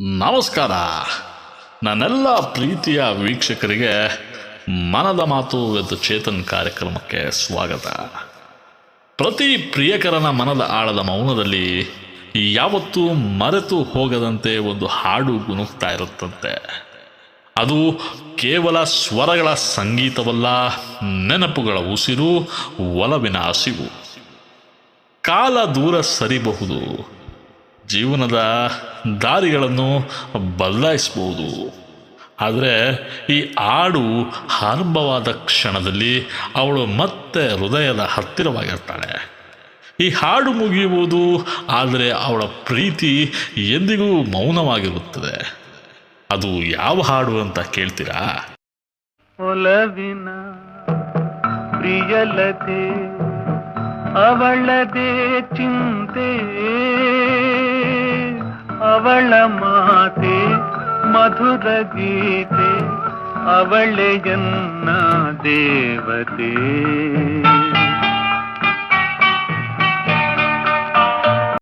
ನಮಸ್ಕಾರ. ನನ್ನೆಲ್ಲ ಪ್ರೀತಿಯ ವೀಕ್ಷಕರಿಗೆ ಮನದ ಮಾತು ವಿತ್ ಚೇತನ್ ಕಾರ್ಯಕ್ರಮಕ್ಕೆ ಸ್ವಾಗತ. ಪ್ರತಿ ಪ್ರಿಯಕರನ ಮನದ ಆಳದ ಮೌನದಲ್ಲಿ ಯಾವತ್ತೂ ಮರೆತು ಹೋಗದಂತೆ ಒಂದು ಹಾಡು ಗುನುಗ್ತಾ ಇರುತ್ತಂತೆ. ಅದು ಕೇವಲ ಸ್ವರಗಳ ಸಂಗೀತವಲ್ಲ, ನೆನಪುಗಳ ಉಸಿರು, ಒಲವಿನ ಹಸಿವು. ಕಾಲ ದೂರ ಸರಿಬಹುದು, ಜೀವನದ ದಾರಿಗಳನ್ನು ಬದಲಾಯಿಸಬಹುದು, ಆದರೆ ಈ ಹಾಡು ಆರಂಭವಾದ ಕ್ಷಣದಲ್ಲಿ ಅವಳು ಮತ್ತೆ ಹೃದಯದ ಹತ್ತಿರವಾಗಿರ್ತಾಳೆ. ಈ ಹಾಡು ಮುಗಿಯುವುದು, ಆದರೆ ಅವಳ ಪ್ರೀತಿ ಎಂದಿಗೂ ಮೌನವಾಗಿರುತ್ತದೆ. ಅದು ಯಾವ ಹಾಡು ಅಂತ ಕೇಳ್ತೀರಾ? ಒಲವಿನ ಪ್ರಿಯಲತೆ ಅವಳದೇ ಚಿಂತೆ, ಅವಳ ಮಾತೆ ಮಧುರ ಗೀತೆ, ಅವಳೆಯನ್ನ ದೇವತೆ.